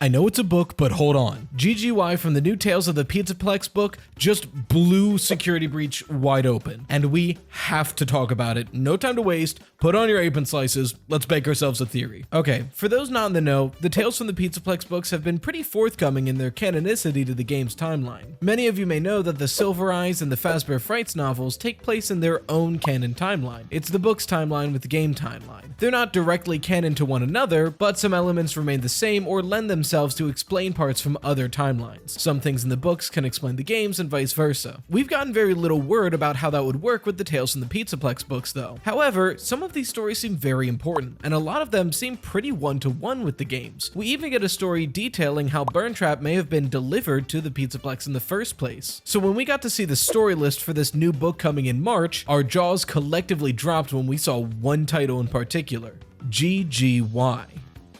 I know it's a book, but hold on. GGY from the new Tales of the Pizzaplex book just blew Security Breach wide open, and we have to talk about it. No time to waste. Put on your apron slices. Let's bake ourselves a theory. Okay, for those not in the know, the Tales from the Pizzaplex books have been pretty forthcoming in their canonicity to the game's timeline. Many of you may know that the Silver Eyes and the Fazbear Frights novels take place in their own canon timeline. It's the book's timeline with the game timeline. They're not directly canon to one another, but some elements remain the same or lend themselves to explain parts from other timelines. Some things in the books can explain the games and vice versa. We've gotten very little word about how that would work with the Tales from the Pizzaplex books though. However, some of these stories seem very important, and a lot of them seem pretty one-to-one with the games. We even get a story detailing how Burntrap may have been delivered to the Pizzaplex in the first place. So when we got to see the story list for this new book coming in March, our jaws collectively dropped when we saw one title in particular, GGY.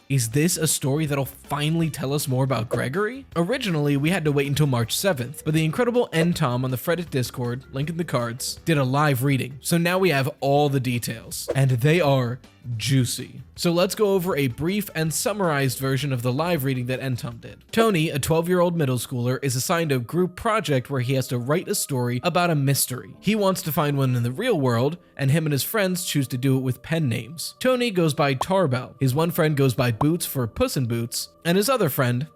Is this a story that'll finally tell us more about Gregory? Originally, we had to wait until March 7th, but the incredible N-Tom on the Reddit Discord, link in the cards, did a live reading. So now we have all the details, and they are juicy. So let's go over a brief and summarized version of the live reading that N-Tom did. Tony, a 12-year-old middle schooler, is assigned a group project where he has to write a story about a mystery. He wants to find one in the real world, and him and his friends choose to do it with pen names. Tony goes by Tarbell, his one friend goes by Boots for Puss in Boots, and his other friend,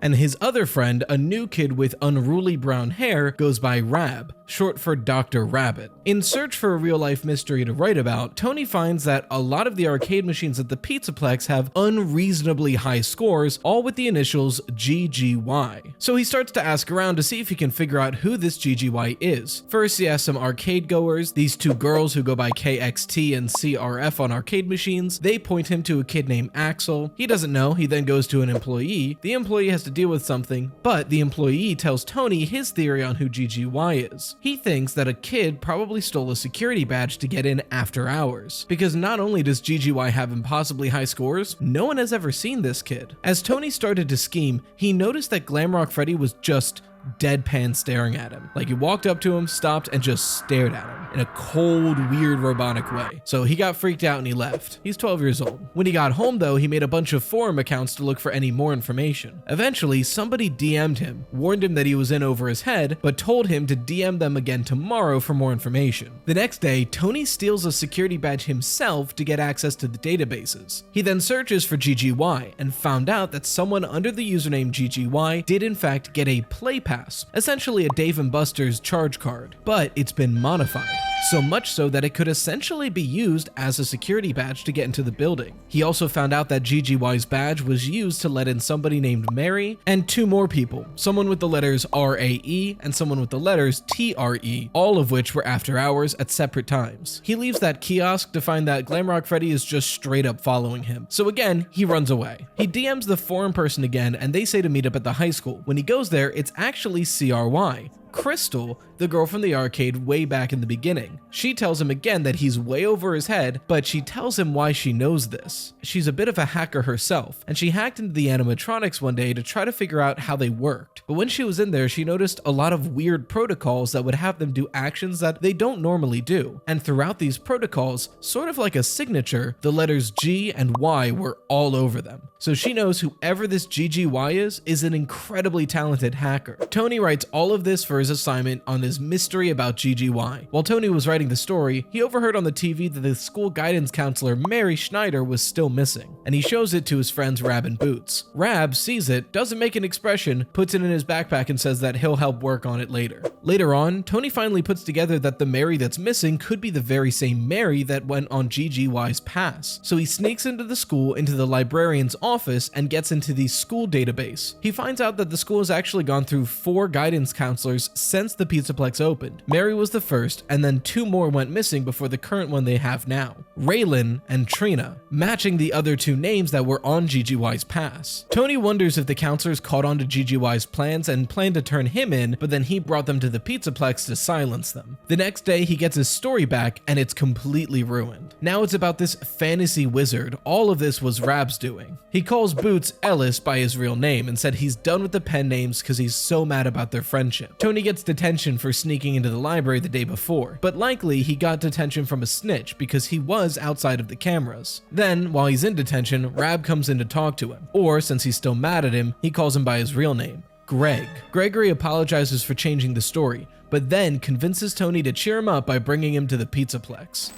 a new kid with unruly brown hair, goes by Rab, short for Dr. Rabbit. In search for a real-life mystery to write about, Tony finds that a lot of the arcade machines at the Pizzaplex have unreasonably high scores, all with the initials GGY. So he starts to ask around to see if he can figure out who this GGY is. First, he asks some arcade goers, these two girls who go by KXT and CRF on arcade machines. They point him to a kid named Axel. He doesn't know. He then goes to an employee. The employee has to deal with something, but the employee tells Tony his theory on who GGY is. He thinks that a kid probably stole a security badge to get in after hours, because not only does GGY have impossibly high scores, no one has ever seen this kid. As Tony started to scheme, he noticed that Glamrock Freddy was just deadpan staring at him. Like he walked up to him, stopped, and just stared at him in a cold, weird, robotic way. So he got freaked out and he left. He's 12 years old. When he got home though, he made a bunch of forum accounts to look for any more information. Eventually, somebody DM'd him, warned him that he was in over his head, but told him to DM them again tomorrow for more information. The next day, Tony steals a security badge himself to get access to the databases. He then searches for GGY and found out that someone under the username GGY did in fact get a play pass, essentially a Dave & Buster's charge card, but it's been modified. So much so that it could essentially be used as a security badge to get into the building. He also found out that GGY's badge was used to let in somebody named Mary and two more people, someone with the letters RAE and someone with the letters TRE, all of which were after hours at separate times. He leaves that kiosk to find that Glamrock Freddy is just straight up following him. So again, he runs away. He DMs the forum person again and they say to meet up at the high school. When he goes there, it's actually CRY. Crystal, the girl from the arcade way back in the beginning. She tells him again that he's way over his head, but she tells him why she knows this. She's a bit of a hacker herself, and she hacked into the animatronics one day to try to figure out how they worked. But when she was in there, she noticed a lot of weird protocols that would have them do actions that they don't normally do. And throughout these protocols, sort of like a signature, the letters G and Y were all over them. So she knows whoever this GGY is an incredibly talented hacker. Tony writes all of this for his assignment on his mystery about GGY. While Tony was writing the story, he overheard on the TV that the school guidance counselor Mary Schneider was still missing, and he shows it to his friends Rab and Boots. Rab sees it, doesn't make an expression, puts it in his backpack and says that he'll help work on it later. Later on, Tony finally puts together that the Mary that's missing could be the very same Mary that went on GGY's pass. So he sneaks into the school, into the librarian's office, and gets into the school database. He finds out that the school has actually gone through 4 guidance counselors since the Pizzaplex opened. Mary was the first, and then 2 more went missing before the current one they have now, Raylan and Trina, matching the other 2 names that were on GGY's pass. Tony wonders if the counselors caught on to GGY's plans and planned to turn him in, but then he brought them to the the Pizzaplex to silence them. The next day, he gets his story back and it's completely ruined. Now it's about this fantasy wizard. All of this was Rab's doing. He calls Boots Ellis by his real name and said he's done with the pen names because he's so mad about their friendship. Tony gets detention for sneaking into the library the day before, but likely he got detention from a snitch because he was outside of the cameras. Then, while he's in detention, Rab comes in to talk to him, or since he's still mad at him, he calls him by his real name, Greg. Gregory apologizes for changing the story, but then convinces Tony to cheer him up by bringing him to the Pizzaplex.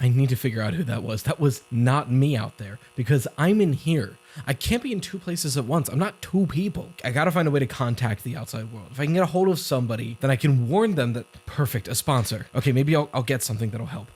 I need to figure out who that was. That was not me out there, because I'm in here. I can't be in two places at once. I'm not two people. I gotta find a way to contact the outside world. If I can get a hold of somebody, then I can warn them that, perfect, a sponsor. Okay, maybe I'll get something that'll help.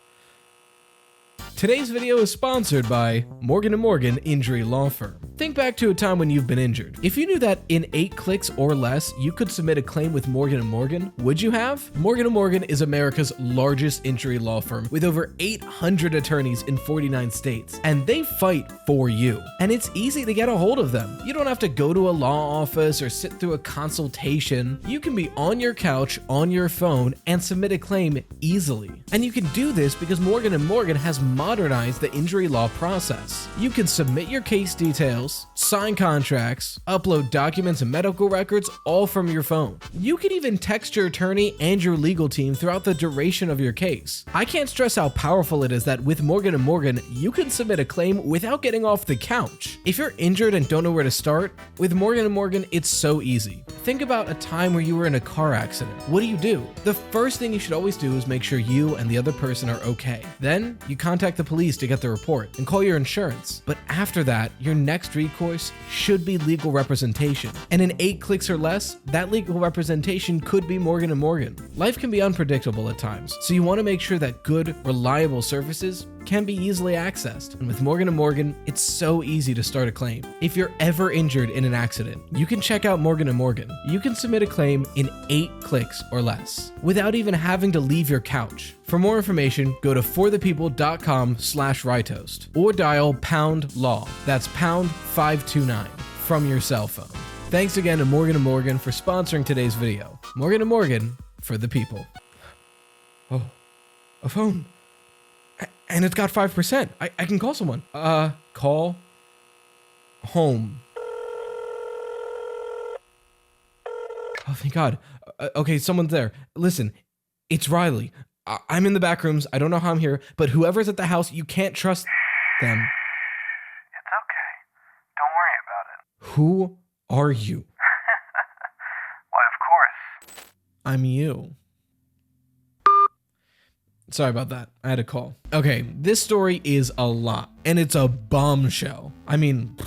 Today's video is sponsored by Morgan & Morgan Injury Law Firm. Think back to a time when you've been injured. If you knew that in 8 clicks or less, you could submit a claim with Morgan & Morgan, would you have? Morgan & Morgan is America's largest injury law firm with over 800 attorneys in 49 states, and they fight for you. And it's easy to get a hold of them. You don't have to go to a law office or sit through a consultation. You can be on your couch, on your phone, and submit a claim easily. And you can do this because Morgan & Morgan has modernized the injury law process. You can submit your case details, sign contracts, upload documents and medical records all from your phone. You can even text your attorney and your legal team throughout the duration of your case. I can't stress how powerful it is that with Morgan & Morgan, you can submit a claim without getting off the couch. If you're injured and don't know where to start, with Morgan & Morgan, it's so easy. Think about a time where you were in a car accident. What do? The first thing you should always do is make sure you and the other person are okay. Then you contact the police to get the report and call your insurance. But after that, your next recourse should be legal representation. And in 8 clicks or less, that legal representation could be Morgan & Morgan. Life can be unpredictable at times, so you want to make sure that good, reliable services can be easily accessed. And with Morgan & Morgan, it's so easy to start a claim. If you're ever injured in an accident, you can check out Morgan & Morgan. You can submit a claim in 8 clicks or less without even having to leave your couch. For more information, go to forthepeople.com/Rytoast or dial #law. That's #529 from your cell phone. Thanks again to Morgan & Morgan for sponsoring today's video. Morgan & Morgan, for the people. Oh, a phone. And it's got 5%. I can call someone. Call home. Oh, thank God. Okay, someone's there. Listen, it's Riley. I'm in the back rooms. I don't know how I'm here, but whoever's at the house, you can't trust them. It's okay. Don't worry about it. Who are you? Why, of course. I'm you. Sorry about that. I had a call. Okay, this story is a lot, and it's a bombshell. I mean,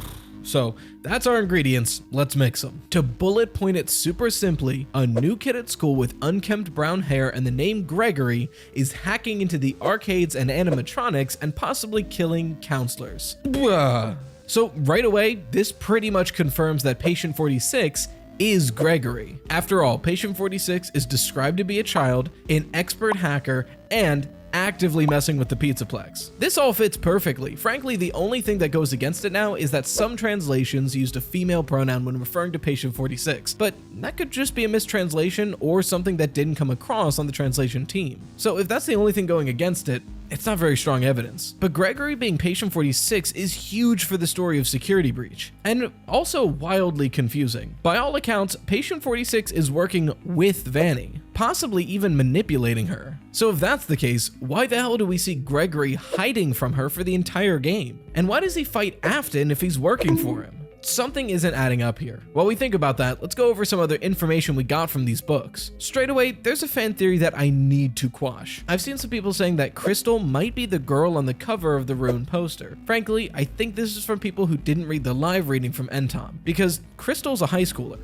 so that's our ingredients. Let's mix them. To bullet point it super simply, a new kid at school with unkempt brown hair and the name Gregory is hacking into the arcades and animatronics and possibly killing counselors. Blah. So right away, this pretty much confirms that Patient 46 is Gregory. After all, Patient 46 is described to be a child, an expert hacker, and actively messing with the Pizzaplex. This all fits perfectly. Frankly, the only thing that goes against it now is that some translations used a female pronoun when referring to Patient 46, but that could just be a mistranslation or something that didn't come across on the translation team. So if that's the only thing going against it, it's not very strong evidence. But Gregory being Patient 46 is huge for the story of Security Breach, and also wildly confusing. By all accounts, Patient 46 is working with Vanny, possibly even manipulating her. So if that's the case, why the hell do we see Gregory hiding from her for the entire game? And why does he fight Afton if he's working for him? Something isn't adding up here. While we think about that, let's go over some other information we got from these books. Straight away, there's a fan theory that I need to quash. I've seen some people saying that Crystal might be the girl on the cover of the Ruin poster. Frankly, I think this is from people who didn't read the live reading from Entom, because Crystal's a high schooler.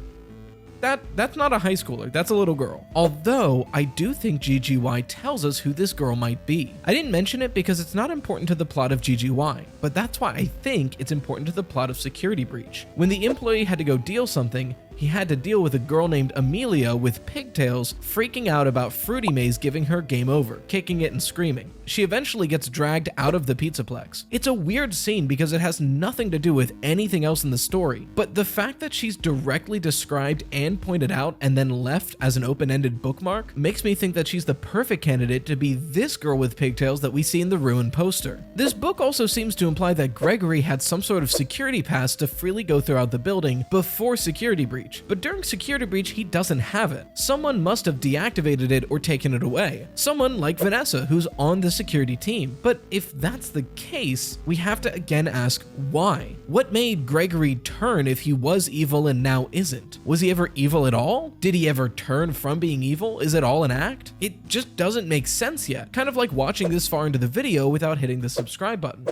That's not a high schooler, that's a little girl. Although, I do think GGY tells us who this girl might be. I didn't mention it because it's not important to the plot of GGY, but that's why I think it's important to the plot of Security Breach. When the employee had to go deal something, he had to deal with a girl named Amelia with pigtails freaking out about Fruity Maze giving her game over, kicking it and screaming. She eventually gets dragged out of the Pizzaplex. It's a weird scene because it has nothing to do with anything else in the story, but the fact that she's directly described and pointed out and then left as an open-ended bookmark makes me think that she's the perfect candidate to be this girl with pigtails that we see in the ruined poster. This book also seems to imply that Gregory had some sort of security pass to freely go throughout the building before security breach, but during security breach he doesn't have it. Someone must have deactivated it or taken it away. Someone like Vanessa, who's on the security team. But if that's the case, we have to again ask why? What made Gregory turn if he was evil and now isn't? Was he ever evil at all? Did he ever turn from being evil? Is it all an act? It just doesn't make sense yet. Kind of like watching this far into the video without hitting the subscribe button.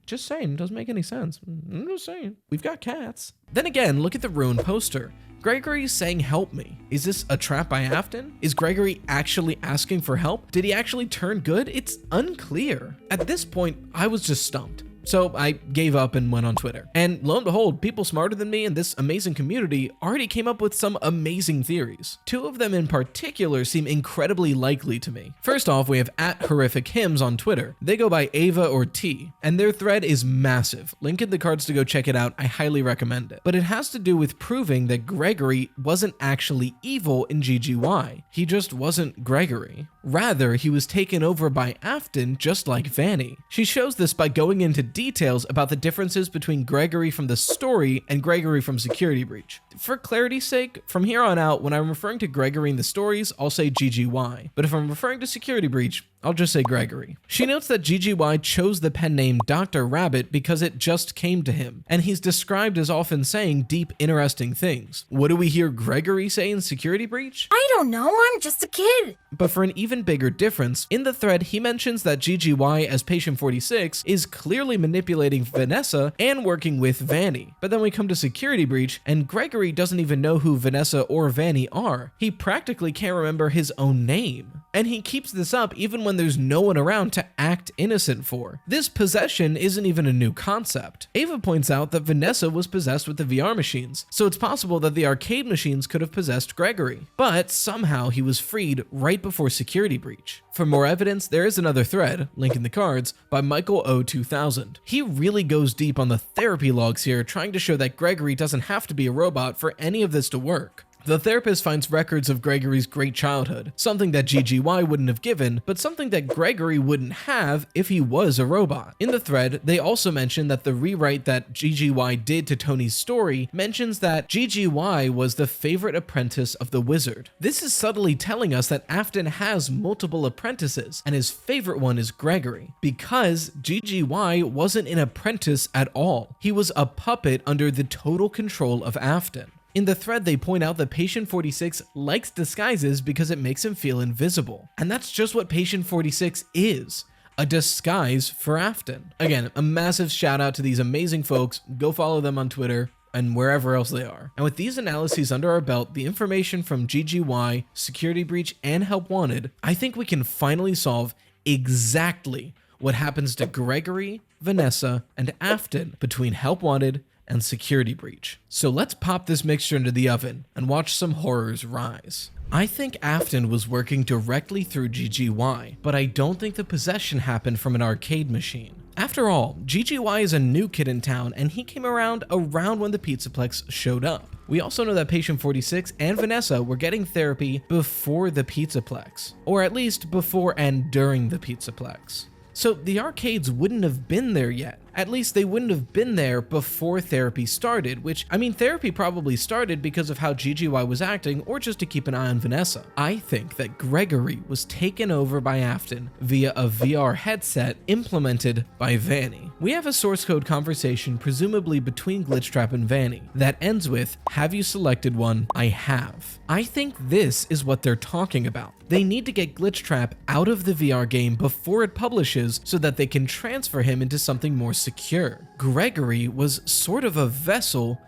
Just saying, doesn't make any sense. I'm just saying. We've got cats. Then again, look at the ruined poster. Gregory's saying help me. Is this a trap by Afton? Is Gregory actually asking for help? Did he actually turn good? It's unclear. At this point, I was just stumped. So I gave up and went on Twitter. And lo and behold, people smarter than me in this amazing community already came up with some amazing theories. Two of them in particular seem incredibly likely to me. First off, we have @HorrificHymns on Twitter. They go by Ava or T, and their thread is massive. Link in the cards to go check it out. I highly recommend it. But it has to do with proving that Gregory wasn't actually evil in GGY. He just wasn't Gregory. Rather, he was taken over by Afton just like Vanny. She shows this by going into details about the differences between Gregory from the story and Gregory from Security Breach. For clarity's sake, from here on out, when I'm referring to Gregory in the stories, I'll say GGY. But if I'm referring to Security Breach, I'll just say Gregory. She notes that GGY chose the pen name Dr. Rabbit because it just came to him, and he's described as often saying deep, interesting things. What do we hear Gregory say in Security Breach? I don't know, I'm just a kid. But for an even bigger difference, in the thread he mentions that GGY as Patient 46 is clearly manipulating Vanessa and working with Vanny. But then we come to Security Breach, and Gregory doesn't even know who Vanessa or Vanny are. He practically can't remember his own name. And he keeps this up even when there's no one around to act innocent for. This possession isn't even a new concept. Ava points out that Vanessa was possessed with the VR machines, so it's possible that the arcade machines could have possessed Gregory. But somehow he was freed right before Security Breach. For more evidence, there is another thread, link in the cards, by Michael O 2000. He really goes deep on the therapy logs here, trying to show that Gregory doesn't have to be a robot for any of this to work. The therapist finds records of Gregory's great childhood, something that GGY wouldn't have given, but something that Gregory wouldn't have if he was a robot. In the thread, they also mention that the rewrite that GGY did to Tony's story mentions that GGY was the favorite apprentice of the wizard. This is subtly telling us that Afton has multiple apprentices, and his favorite one is Gregory, because GGY wasn't an apprentice at all. He was a puppet under the total control of Afton. In the thread, they point out that Patient 46 likes disguises because it makes him feel invisible. And that's just what Patient 46 is, a disguise for Afton. Again, a massive shout out to these amazing folks. Go follow them on Twitter and wherever else they are. And with these analyses under our belt, the information from GGY, Security Breach, and Help Wanted, I think we can finally solve exactly what happens to Gregory, Vanessa, and Afton between Help Wanted and Security Breach. So let's pop this mixture into the oven and watch some horrors rise. I think Afton was working directly through GGY, but I don't think the possession happened from an arcade machine. After all, GGY is a new kid in town, and he came around when the Pizzaplex showed up. We also know that Patient 46 and Vanessa were getting therapy before the Pizzaplex, or at least before and during the Pizzaplex. So the arcades wouldn't have been there yet. At least they wouldn't have been there before therapy started, which, I mean, therapy probably started because of how GGY was acting or just to keep an eye on Vanessa. I think that Gregory was taken over by Afton via a VR headset implemented by Vanny. We have a source code conversation presumably between Glitchtrap and Vanny that ends with, "Have you selected one? I have." I think this is what they're talking about. They need to get Glitchtrap out of the VR game before it publishes so that they can transfer him into something more secure. Gregory was sort of a vessel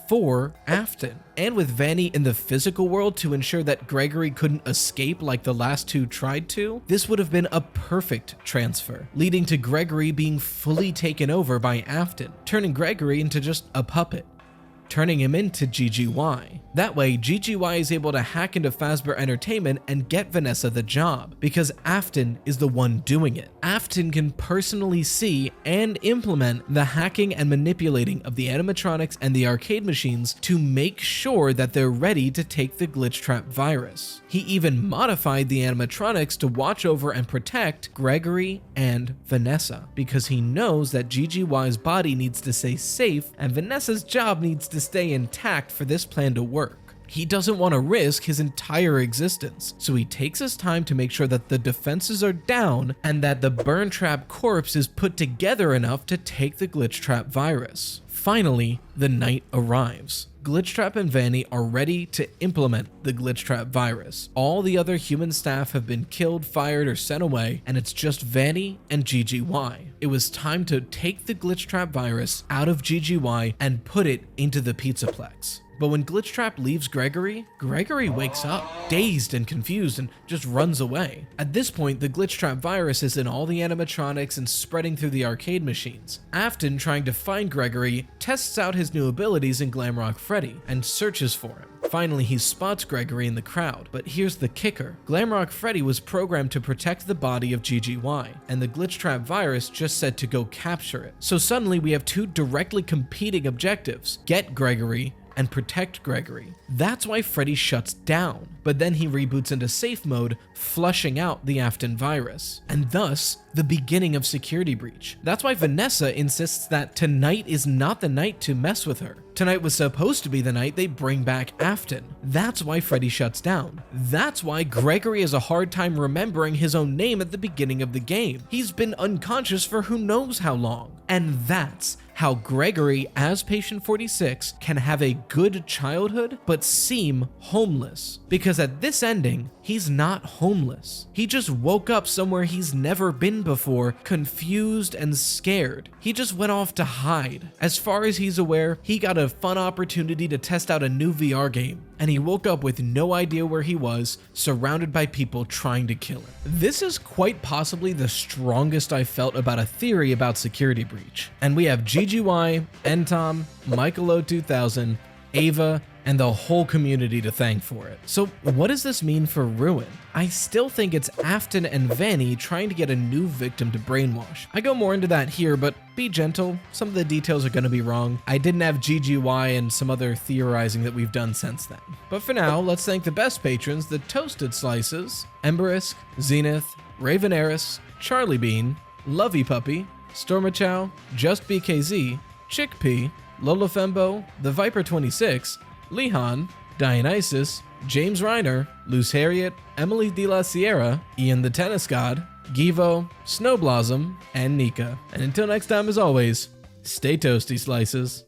for Afton, and with Vanny in the physical world to ensure that Gregory couldn't escape like the last two tried to, this would have been a perfect transfer, leading to Gregory being fully taken over by Afton, turning Gregory into just a puppet. turning him into GGY. That way, GGY is able to hack into Fazbear Entertainment and get Vanessa the job, because Afton is the one doing it. Afton can personally see and implement the hacking and manipulating of the animatronics and the arcade machines to make sure that they're ready to take the glitch trap virus. He even modified the animatronics to watch over and protect Gregory and Vanessa, because he knows that GGY's body needs to stay safe and Vanessa's job needs to stay intact for this plan to work. He doesn't want to risk his entire existence, so he takes his time to make sure that the defenses are down and that the burn trap corpse is put together enough to take the glitch trap virus. Finally, the night arrives. Glitchtrap and Vanny are ready to implement the Glitchtrap virus. All the other human staff have been killed, fired, or sent away, and it's just Vanny and GGY. It was time to take the Glitchtrap virus out of GGY and put it into the Pizzaplex. But when Glitchtrap leaves Gregory wakes up, dazed and confused, and just runs away. At this point, the Glitchtrap virus is in all the animatronics and spreading through the arcade machines. Afton, trying to find Gregory, tests out his new abilities in Glamrock Freddy and searches for him. Finally, he spots Gregory in the crowd, but here's the kicker. Glamrock Freddy was programmed to protect the body of GGY, and the Glitchtrap virus just said to go capture it. So suddenly we have two directly competing objectives: get Gregory and protect Gregory. That's why Freddy shuts down, but then he reboots into safe mode, flushing out the Afton virus, and thus the beginning of Security Breach. That's why Vanessa insists that tonight is not the night to mess with her. Tonight was supposed to be the night they bring back Afton. That's why Freddy shuts down. That's why Gregory has a hard time remembering his own name at the beginning of the game. He's been unconscious for who knows how long. And that's how Gregory, as Patient 46, can have a good childhood but seem homeless. Because at this ending, he's not homeless. He just woke up somewhere he's never been before, confused and scared. He just went off to hide. As far as he's aware, he got a fun opportunity to test out a new VR game, and he woke up with no idea where he was, surrounded by people trying to kill him. This is quite possibly the strongest I've felt about a theory about Security Breach. And we have GGY, Entom, Michael O2000, Ava, and the whole community to thank for it. So what does this mean for Ruin? I still think it's Afton and Vanny trying to get a new victim to brainwash. I go more into that here, but be gentle. Some of the details are going to be wrong. I didn't have GGY and some other theorizing that we've done since then. But for now, let's thank the best patrons, the Toasted Slices, Emberisk, Zenith, Raven Eris, Charlie Bean, Lovey Puppy, Stormachow, Just BKZ, Chickpea, Lola Fembo, The Viper 26, Lehan, Dionysus, James Reiner, Luce Harriet, Emily De La Sierra, Ian the Tennis God, Givo, Snowblossom, and Nika. And until next time, as always, stay toasty, Slices.